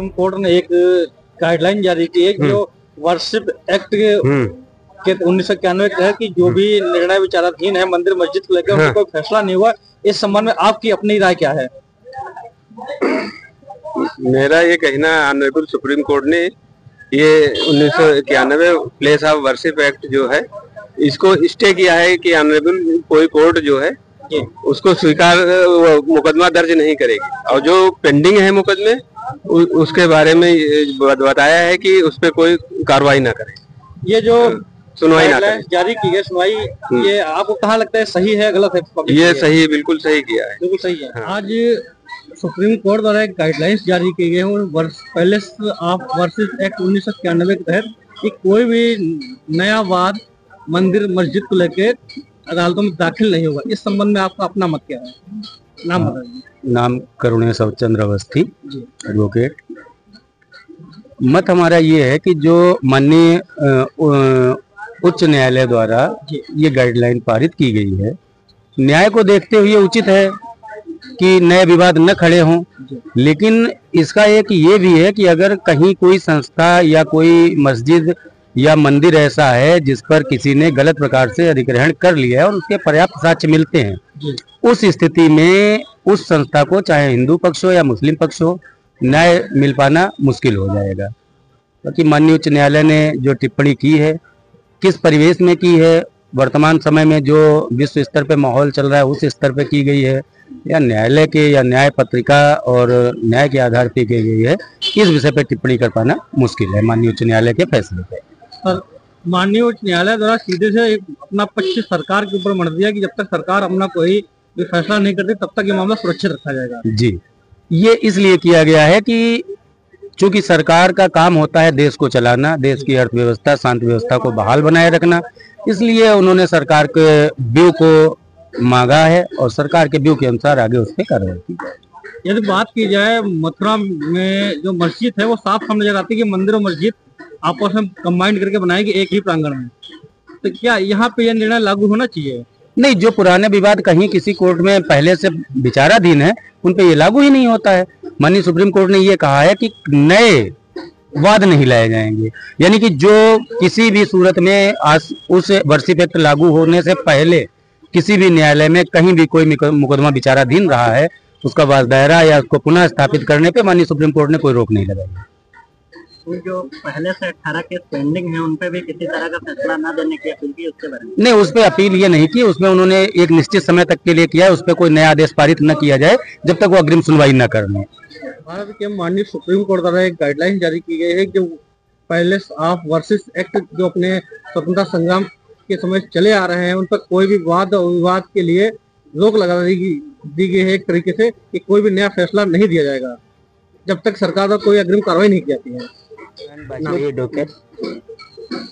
Supreme court ने एक guideline जारी की है जो वर्शिप एक्ट के 1991 के तहत कि जो भी निर्णय विचाराधीन है मंदिर मस्जिद को लेकर उनका कोई फैसला नहीं हुआ। इस संबंध में आपकी अपनी राय क्या है? मेरा ये कहना, ऑनरेबल सुप्रीम कोर्ट ने ये 1991 प्लेस ऑफ वर्शिप एक्ट जो है इसको स्टे किया है कि ऑनरेबल कोई कोर्ट जो है उसको स्वीकार मुकदमा दर्ज नहीं करेगी, और जो पेंडिंग है मुकदमे उसके बारे में बताया है कि उस पर कोई कार्रवाई ना करे। ये जो सुनवाई ना करे, जारी की है सुनवाई, ये आपको कहाँ लगता है सही है गलत है? ये सही, बिल्कुल सही किया है, बिल्कुल सही है। हाँ। आज सुप्रीम कोर्ट द्वारा एक गाइडलाइंस जारी की गई है पैलेस ऑफ वर्शिप एक्ट 1991 के तहत कि कोई भी नया वाद मंदिर मस्जिद को लेकर अदालतों में दाखिल नहीं होगा। इस संबंध में आपका अपना मत क्या है? नाम बताइए। नाम करुणेश चंद्र अवस्थी, एडवोकेट। मत हमारा ये है कि जो माननीय उच्च न्यायालय द्वारा ये गाइडलाइन पारित की गई है, न्याय को देखते हुए उचित है कि नए विवाद न खड़े हों, लेकिन इसका एक ये भी है कि अगर कहीं कोई संस्था या कोई मस्जिद या मंदिर ऐसा है जिस पर किसी ने गलत प्रकार से अधिग्रहण कर लिया है और उसके पर्याप्त साक्ष्य मिलते हैं, उस स्थिति में उस संस्था को, चाहे हिंदू पक्ष हो या मुस्लिम पक्ष हो, न्याय मिल पाना मुश्किल हो जाएगा। क्योंकि माननीय उच्च न्यायालय ने जो टिप्पणी की है, किस परिवेश में की है, वर्तमान समय में जो विश्व स्तर पे माहौल चल रहा है उस स्तर पे की गई है, या न्यायालय के या न्याय पत्रिका और न्याय के आधार पे की गई है, इस विषय पे टिप्पणी कर पाना मुश्किल है माननीय उच्च न्यायालय के फैसले पे। पर माननीय उच्च न्यायालय द्वारा सीधे से अपना पक्ष सरकार के ऊपर मढ़ दिया कि जब तक सरकार अपना कोई भी फैसला नहीं करती तब तक ये मामला सुरक्षित रखा जाएगा। जी, ये इसलिए किया गया है कि चूंकि सरकार का काम होता है देश को चलाना, देश की अर्थव्यवस्था, शांति व्यवस्था को बहाल बनाए रखना, इसलिए उन्होंने सरकार के व्यू को मांगा है और सरकार के व्यू के अनुसार आगे उस पर कार्रवाई की जाए। यदि बात की जाए मथुरा में जो मस्जिद है वो साफ साफ नजर आती है कि मंदिर और मस्जिद आपस में कंबाइंड करके बनाएगी एक ही प्रांगण में, तो क्या यहाँ पे यह निर्णय लागू होना चाहिए? नहीं, जो पुराने विवाद कहीं किसी कोर्ट में पहले से विचाराधीन है उन पे ये लागू ही नहीं होता है। माननीय सुप्रीम कोर्ट ने ये कहा है कि नए वाद नहीं लाए जाएंगे, यानी कि जो किसी भी सूरत में उस वर्शिप एक्ट लागू होने से पहले किसी भी न्यायालय में कहीं भी कोई मुकदमा विचाराधीन रहा है, उसका वाद दायरा या उसको पुनः स्थापित करने पे माननीय सुप्रीम कोर्ट ने कोई रोक नहीं लगाई। जो पहले से 18 केस पेंडिंग है उन पे भी किसी तरह का फैसला न देने की अपील की, उसके बारे में? नहीं, उस पर अपील ये नहीं की, उसमें उन्होंने एक निश्चित समय तक के लिए किया, उस पर कोई नया आदेश पारित न किया जाए जब तक वो अग्रिम सुनवाई न करने। भारत के माननीय सुप्रीम कोर्ट द्वारा एक गाइडलाइन जारी की गई है जो पैलेस ऑफ वर्शिप एक्ट जो अपने स्वतंत्रता संग्राम के समय चले आ रहे हैं उन पर कोई भी वाद और विवाद के लिए रोक लगा दी गई है एक तरीके से कि कोई भी नया फैसला नहीं दिया जाएगा जब तक सरकार द्वारा कोई अग्रिम कार्रवाई नहीं की जाती है।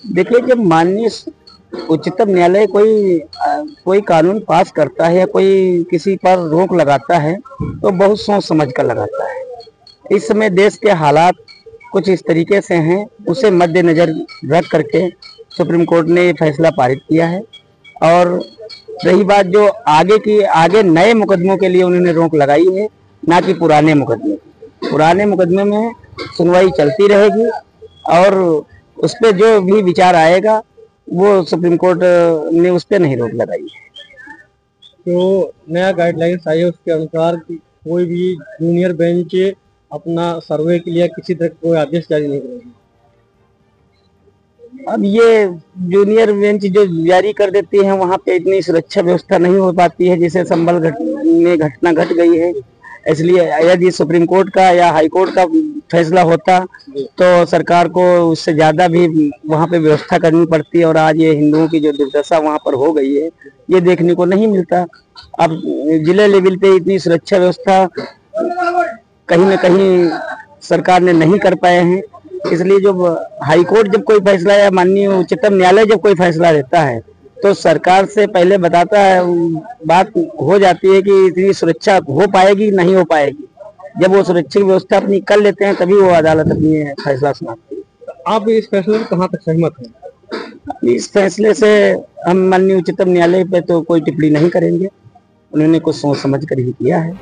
देखिए, जब माननीय उच्चतम न्यायालय कोई कानून पास करता है या कोई किसी पर रोक लगाता है तो बहुत सोच समझ कर लगाता है। इस समय देश के हालात कुछ इस तरीके से हैं, उसे मद्देनजर रख करके सुप्रीम कोर्ट ने फैसला पारित किया है। और रही बात जो आगे नए मुकदमों के लिए उन्होंने रोक लगाई है, ना कि पुराने मुकदमे में सुनवाई चलती रहेगी और उस पर जो भी विचार आएगा वो सुप्रीम कोर्ट ने उस पर नहीं रोक लगाई है। तो नया गाइडलाइंस आई है उसके अनुसार कि कोई भी जूनियर बेंच अपना सर्वे के लिए किसी तरह कोई आदेश जारी नहीं करेगी। अब ये जूनियर बेंच जो जारी कर देती है वहाँ पे इतनी सुरक्षा व्यवस्था नहीं हो पाती है जिसे संभल में घटना घट गई है। इसलिए यदि सुप्रीम कोर्ट का या हाई कोर्ट का फैसला होता तो सरकार को उससे ज्यादा भी वहाँ पे व्यवस्था करनी पड़ती है, और आज ये हिंदुओं की जो दुर्दशा वहाँ पर हो गई है ये देखने को नहीं मिलता। अब जिले लेवल पे इतनी सुरक्षा व्यवस्था कहीं न कहीं सरकार ने नहीं कर पाए हैं, इसलिए जब हाई कोर्ट जब कोई फैसला या माननीय उच्चतम न्यायालय जब कोई फैसला देता है तो सरकार से पहले बताता है, बात हो जाती है कि इतनी सुरक्षा हो पाएगी नहीं हो पाएगी। जब वो सुरक्षा व्यवस्था अपनी कर लेते हैं तभी वो अदालत अपनी फैसला सुनाती है। आप इस फैसले से कहाँ तक सहमत हैं? इस फैसले से हम माननीय उच्चतम न्यायालय पे तो कोई टिप्पणी नहीं करेंगे, उन्होंने कुछ सोच समझ कर ही किया है।